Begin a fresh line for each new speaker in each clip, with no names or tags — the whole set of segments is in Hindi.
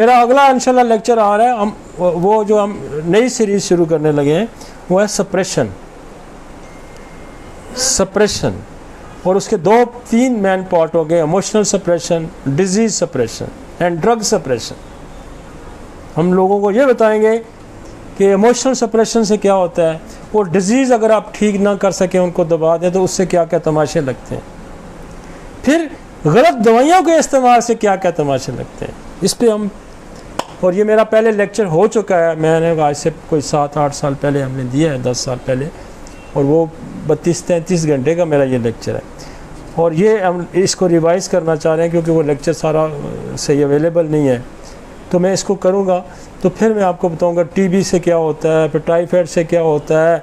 मेरा अगला इंशाल्लाह लेक्चर आ रहा है, हम वो जो हम नई सीरीज शुरू करने लगे हैं वो है सप्रेशन। और उसके 2-3 मेन पार्ट हो गए, emotional suppression, disease suppression and drug suppression. हम लोगों को ये बताएंगे कि इमोशनल सप्रेशन से क्या होता है, और डिजीज़ अगर आप ठीक ना कर सकें, उनको दबा दें, तो उससे क्या क्या तमाशे लगते हैं। फिर गलत दवाइयों के इस्तेमाल से क्या क्या तमाशे लगते हैं, इस पे हम, और ये मेरा पहले लेक्चर हो चुका है, मैंने आज से कोई 7-8 साल पहले हमने दिया है, 10 साल पहले, और वो 32-33 घंटे का मेरा ये लेक्चर है। और ये हम इसको रिवाइज़ करना चाह रहे हैं क्योंकि वो लेक्चर सारा सही अवेलेबल नहीं है, तो मैं इसको करूँगा। तो फिर मैं आपको बताऊँगा टीबी से क्या होता है, फिर टाइफाइड से क्या होता है,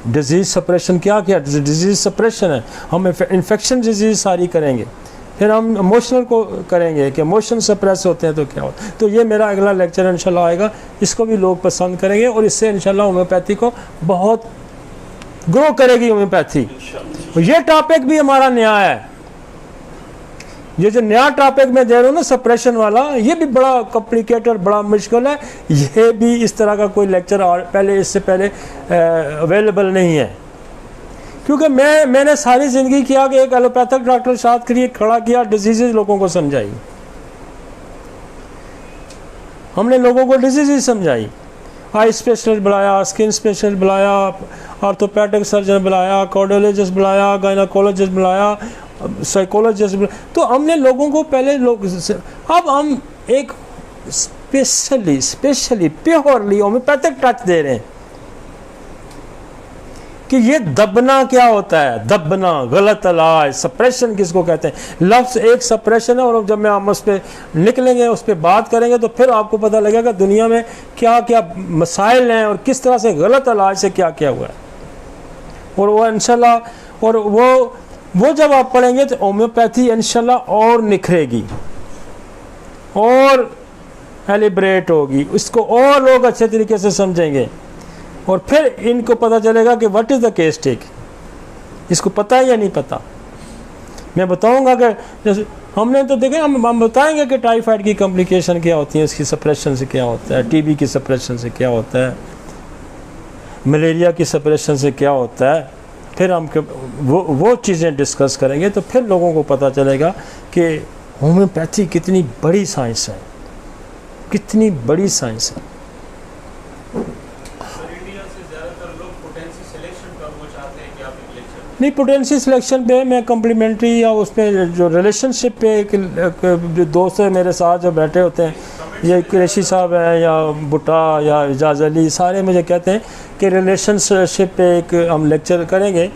डिजीज़ सप्रेशन क्या क्या डिजीज़ सप्रेशन है, हम इन्फेक्शन डिजीज़ सारी करेंगे। फिर हम इमोशनल को करेंगे कि इमोशन सप्रेस होते हैं तो क्या होता है। तो ये मेरा अगला लेक्चर इंशाल्लाह आएगा, इसको भी लोग पसंद करेंगे, और इससे इंशाल्लाह होम्योपैथी को बहुत ग्रो करेगी होम्योपैथी। ये टॉपिक भी हमारा नया है, ये जो नया टॉपिक मैं दे रहा हूँ ना सप्रेशन वाला, ये भी बड़ा कॉम्प्लिकेटेड, बड़ा मुश्किल है। ये भी इस तरह का कोई लेक्चर पहले इससे पहले अवेलेबल नहीं है, क्योंकि मैंने सारी ज़िंदगी किया कि एक एलोपैथिक डॉक्टर साथ के लिए खड़ा किया, डिजीज़ लोगों को समझाई, हमने लोगों को डिजीज़ समझाई, आई स्पेशलिस्ट बुलाया, स्किन स्पेशलिस्ट बुलाया, ऑर्थोपेडिक सर्जन बुलाया, कार्डियोलॉजिस्ट बुलाया, गायनाकोलॉजिस्ट बुलाया, साइकोलॉजिस्ट बुलाया। तो हमने लोगों को पहले अब हम एक स्पेशली प्योरली होम्योपैथिक टच दे रहे हैं कि ये दबना क्या होता है, दबना, गलत इलाज, सप्रेशन किसको कहते हैं। लफ्ज़ एक सप्रेशन है, और जब हम उस पर निकलेंगे, उस पर बात करेंगे, तो फिर आपको पता लगेगा दुनिया में क्या क्या मसाइल हैं और किस तरह से गलत इलाज से क्या क्या हुआ है। और वो इंशाल्लाह, और वो जब आप पढ़ेंगे तो होम्योपैथी इंशाल्लाह और निखरेगी और एलिब्रेट होगी, इसको और लोग अच्छे तरीके से समझेंगे, और फिर इनको पता चलेगा कि what is the case take, इसको पता है या नहीं पता। मैं बताऊंगा कि जैसे हमने तो देखे, हम बताएंगे कि टाइफाइड की कॉम्प्लिकेशन क्या होती है, इसकी सप्रेशन से क्या होता है, टीबी की सप्रेशन से क्या होता है, मलेरिया की सप्रेशन से क्या होता है। फिर हम वो चीज़ें डिस्कस करेंगे, तो फिर लोगों को पता चलेगा कि होम्योपैथी कितनी बड़ी साइंस है, कितनी बड़ी साइंस है। नहीं, पोटेंसी सिलेक्शन पे मैं कम्प्लीमेंट्री या उस पर जो रिलेशनशिप पे जो दोस्त है मेरे साथ जो बैठे होते हैं, ये कुरैशी साहब हैं या भुट्टा या इजाज़ अली, सारे मुझे कहते हैं कि रिलेशनशिप पे एक हम लेक्चर करेंगे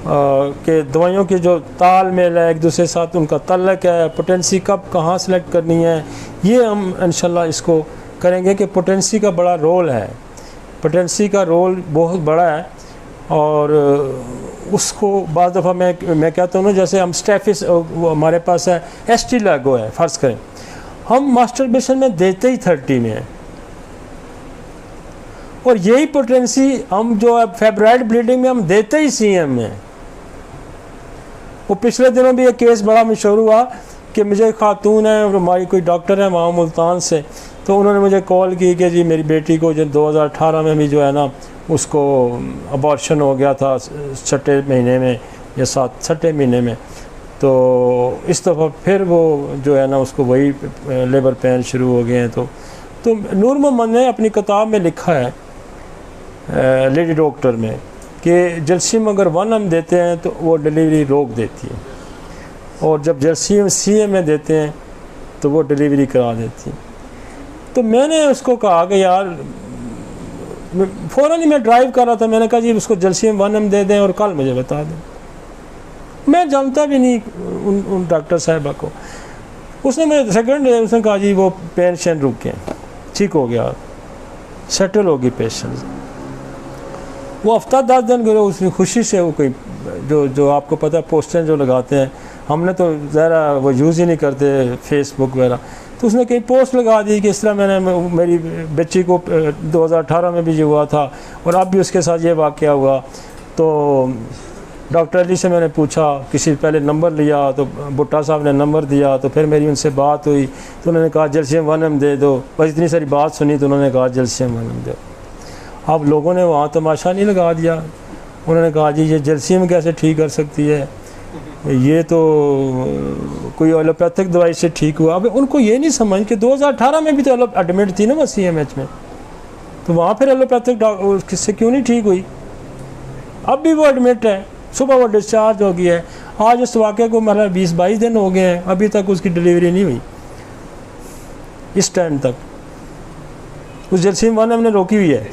कि दवाइयों की जो तालमेल है, एक दूसरे के साथ उनका तल्लक है, पोटेंसी कब कहाँ सेलेक्ट करनी है, ये हम इंशाल्लाह इसको करेंगे कि पोटेंसी का बड़ा रोल है, पोटेंसी का रोल बहुत बड़ा है। और उसको बाद दफ़ा मैं कहता हूँ ना, जैसे हम स्टेफिस हमारे पास है, एस्टी लागो है, फ़र्ज़ करें हम मास्टरबेशन में देते ही 30 में है, और यही पोटेंसी हम जो है फेब्राइड ब्लीडिंग में हम देते ही CM में। वो पिछले दिनों भी एक केस बड़ा मशहूर हुआ कि मुझे खातून है और हमारी कोई डॉक्टर है वहाँ मुल्तान से, तो उन्होंने मुझे कॉल की कि जी मेरी बेटी को जो 2018 में भी जो है ना उसको अबॉर्शन हो गया था 6ठे महीने में या 7ठे महीने में, तो इस दफ़ा फिर वो जो है ना उसको वही लेबर पेन शुरू हो गए हैं। तो नूर मोहम्मद ने अपनी किताब में लिखा है लेडी डॉक्टर में कि जल्सीम अगर 1 हम देते हैं तो वो डिलीवरी रोक देती है, और जब जल्सीम CM में देते हैं तो वो डिलीवरी करा देती है। तो मैंने उसको कहा कि यार, फ़ौरन ही मैं ड्राइव कर रहा था, मैंने कहा जी उसको जल्सीम 1 हम दे दें और कल मुझे बता दें। मैं जानता भी नहीं उन डॉक्टर साहिबा को। उसने मेरे सेकंड डे उसने कहा जी वो पेशेंट रुक गए, ठीक हो गया, सेटल होगी पेशेंट। वो हफ्ता 10 दिन गए, उसने खुशी से वो कोई जो आपको पता है पोस्टर जो लगाते हैं, हमने तो ज़रा वो यूज़ ही नहीं करते फेसबुक वगैरह, तो उसने कहीं पोस्ट लगा दी कि इस तरह मैंने मेरी बच्ची को 2018 में भी ये हुआ था और अब भी उसके साथ ये वाक़या हुआ। तो डॉक्टर अली से मैंने पूछा, किसी पहले नंबर लिया तो भुट्टा साहब ने नंबर दिया, तो फिर मेरी उनसे बात हुई तो उन्होंने कहा जल्शियम 1M दे दो। बस इतनी सारी बात सुनी तो उन्होंने कहा जल्शियम 1M दो। अब लोगों ने वहाँ तमाशा नहीं लगा दिया, उन्होंने कहा जी ये जल्शियम कैसे ठीक कर सकती है, ये तो कोई एलोपैथिक दवाई से ठीक हुआ। अब उनको ये नहीं समझ कि 2018 में भी तो एडमिट थी ना वो CMH में, तो वहाँ फिर एलोपैथिक किससे क्यों नहीं ठीक हुई। अब भी वो एडमिट है, सुबह वो डिस्चार्ज हो गया है। आज उस वाक़े को मतलब 20-22 दिन हो गए हैं, अभी तक उसकी डिलीवरी नहीं हुई। इस टाइम तक उस जल्शियम 1M ने रोकी हुई है।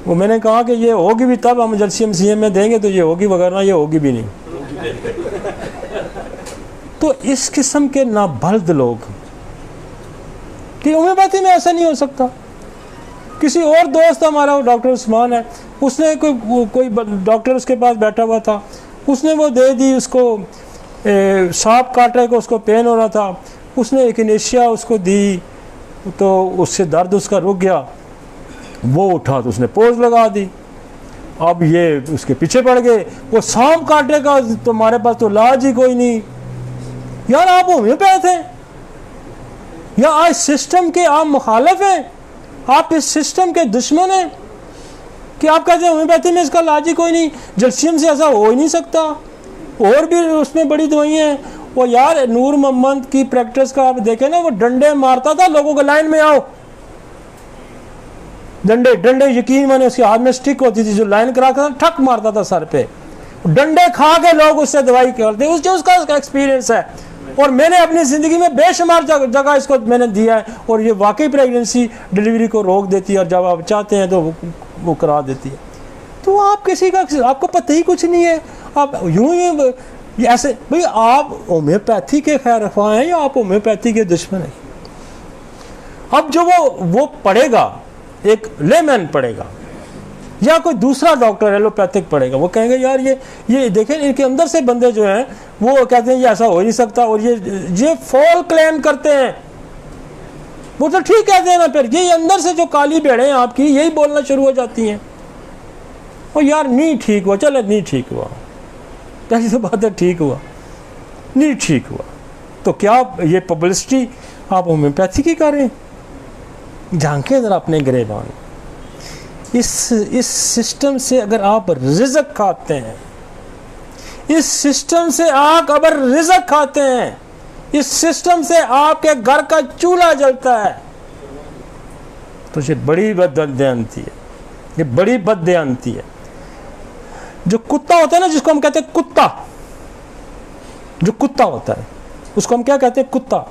वो मैंने कहा कि ये होगी भी तब हम जल्शियम CM में देंगे तो ये होगी, वगैरह ये होगी भी नहीं। तो इस किस्म के नाबल्द लोग कि होम्योपैथी में ऐसा नहीं हो सकता। किसी और दोस्त हमारा डॉक्टर उस्मान है, उसने कोई डॉक्टर उसके पास बैठा हुआ था, उसने वो दे दी उसको, सांप काटे को उसको पेन हो रहा था, उसने एक इनेशिया उसको दी तो उससे दर्द उसका रुक गया। वो उठा तो उसने पोज लगा दी। अब ये उसके पीछे पड़ गए, वो सांप काटे का तुम्हारे पास तो इलाज ही कोई नहीं। यार आप होम्योपैथ हैं या आज सिस्टम के आप मुखालिफ हैं, आप इस सिस्टम के दुश्मन हैं कि आप कहते हैं होम्योपैथी में इसका इलाज ही कोई नहीं, जल्शियम से ऐसा हो ही नहीं सकता। और भी उसमें बड़ी दवाइयाँ हैं। वो यार नूर मोहम्मद की प्रैक्टिस का आप देखें ना, वो डंडे मारता था लोगों को, लाइन में आओ, डंडे डंडे, यकीन माने उसके हाथ में स्टिक होती थी जो लाइन करा कर ठक मारता था सर पे, डंडे खा के लोग उससे दवाई करते, उसका एक्सपीरियंस है। और मैंने अपनी ज़िंदगी में बेशुमार जगह इसको मैंने दिया है, और ये वाकई प्रेगनेंसी डिलीवरी को रोक देती है, और जब आप चाहते हैं तो वो करा देती है। तो आप किसी का, आपको पता ही कुछ नहीं है, आप यूं ही ऐसे, भाई आप होम्योपैथी के खैर ख्वाह हैं या आप होम्योपैथी के दुश्मन हैं। अब जो वो पढ़ेगा, एक लेमैन पढ़ेगा या कोई दूसरा डॉक्टर एलोपैथिक पढ़ेगा, वो कहेंगे यार ये देखें इनके अंदर से बंदे जो हैं वो कहते हैं ये ऐसा हो नहीं सकता, और ये फॉल क्लेम करते हैं। वो तो ठीक कहते हैं ना, फिर ये अंदर से जो काली भेड़ें हैं आपकी यही बोलना शुरू हो जाती हैं, और यार नहीं ठीक हुआ, चले नहीं ठीक हुआ, कैसी तो बात है, ठीक हुआ नहीं ठीक हुआ, तो क्या ये पब्लिसिटी आप होम्योपैथी की कर रहे हैं? झांके जरा अपने गिरेबान। इस सिस्टम से अगर आप रिज़्क खाते हैं, इस सिस्टम से आप अगर रिज़्क खाते हैं, इस सिस्टम से आपके घर का चूल्हा जलता है, तो ये बड़ी बददयांती है, ये बड़ी बददयांती है। जो कुत्ता होता है ना, जिसको हम कहते हैं कुत्ता, जो कुत्ता होता है उसको हम क्या कहते हैं? कुत्ता।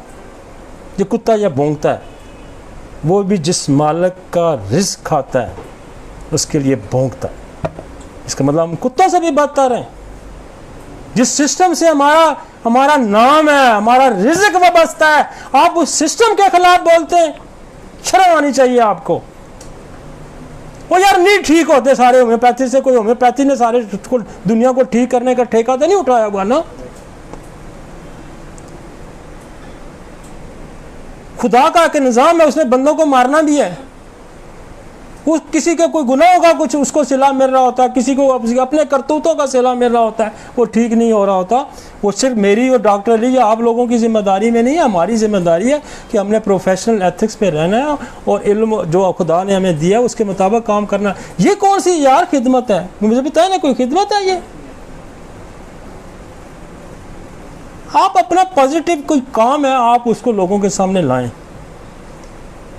जो कुत्ता या भौंकता है, वो भी जिस मालिक का रिज़्क खाता है उसके लिए भौंकता है। इसका मतलब हम कुत्तों से भी बदतर हैं। जिस सिस्टम से हमारा नाम है, हमारा रिज़्क वाबस्ता है, आप उस सिस्टम के खिलाफ बोलते हैं। शर्म आनी चाहिए आपको। वो यार नहीं ठीक होते सारे होम्योपैथी से, कोई होम्योपैथी ने सारे दुनिया को ठीक करने का ठेका तो नहीं उठाया हुआ ना। खुदा का एक निज़ाम है, उसने बंदों को मारना भी है। उस किसी का कोई गुनाह होगा, कुछ उसको सिला मिल रहा होता है, किसी को अपने करतूतों का सिला मिल रहा होता है, वो ठीक नहीं हो रहा होता। वो सिर्फ मेरी और डॉक्टर अली या आप लोगों की जिम्मेदारी में नहीं है, हमारी जिम्मेदारी है कि हमने प्रोफेशनल एथिक्स पे रहना है और इल्म जो खुदा ने हमें दिया उसके मुताबिक काम करना। ये कौन सी यार खिदमत है? मुझे बताए ना, कोई खिदमत है ये? आप अपना पॉजिटिव कोई काम है, आप उसको लोगों के सामने लाएं,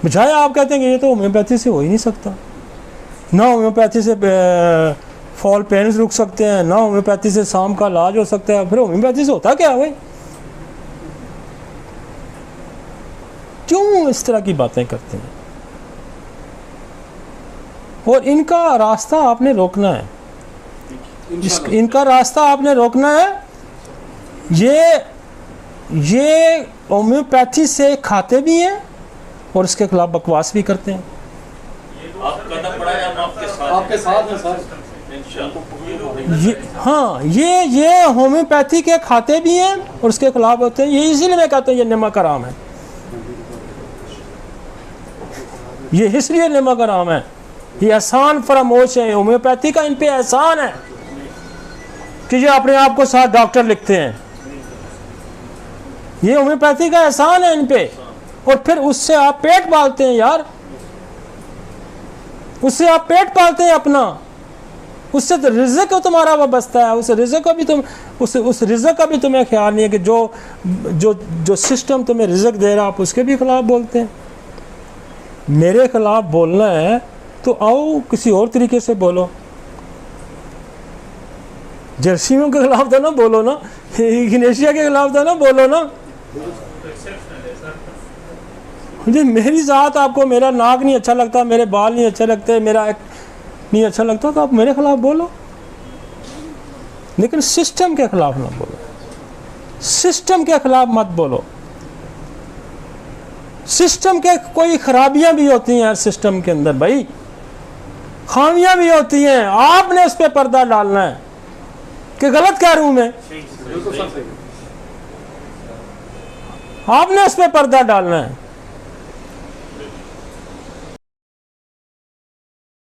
बजाय आप कहते हैं कि ये तो होम्योपैथी से हो ही नहीं सकता, ना होम्योपैथी से फॉल पेन्स रुक सकते हैं, ना होम्योपैथी से सांप का इलाज हो सकता है। फिर होम्योपैथी से होता क्या है भाई? क्यों इस तरह की बातें करते हैं? और इनका रास्ता आपने रोकना है, इनका रास्ता आपने रोकना है। ये होम्योपैथी से खाते भी हैं और इसके खिलाफ बकवास भी करते हैं।
आपके साथ हैं सर।
ये होम्योपैथी के खाते भी हैं और उसके खिलाफ होते हैं। ये इसीलिए मैं कहता हूँ ये नमक हराम है, ये इसलिए नमक हराम है। ये एहसान फरामोश है। होम्योपैथी का इन पे एहसान है कि ये अपने आप को साथ डॉक्टर लिखते हैं। ये होम्योपैथी का एहसान है इन पे। और फिर उससे आप पेट पालते हैं यार, उससे आप पेट पालते हैं अपना, उससे तो रिज़्क तुम्हारा वाबस्ता है। उस रिज़्क का भी तुम उस रिज़्क का भी तुम्हें ख्याल नहीं है कि जो जो जो सिस्टम तुम्हें रिज़्क दे रहा, आप उसके भी खिलाफ बोलते हैं। मेरे खिलाफ बोलना है तो आओ किसी और तरीके से बोलो। जर्सियों के खिलाफ तो ना बोलो ना, इग्नेशिया के खिलाफ तो ना बोलो ना। मुझे मेरी ज़ात, आपको मेरा नाक नहीं अच्छा लगता, मेरे बाल नहीं अच्छे लगते, मेरा नहीं अच्छा लगता, तो आप मेरे खिलाफ बोलो, लेकिन सिस्टम के खिलाफ ना बोलो। सिस्टम के खिलाफ मत बोलो। सिस्टम के कोई खराबियां भी होती हैं सिस्टम के अंदर, भाई खामियां भी होती हैं। आपने उस पर पर्दा डालना है कि गलत कह रहा हूं मैं, आपने उस पर पर्दा डालना है।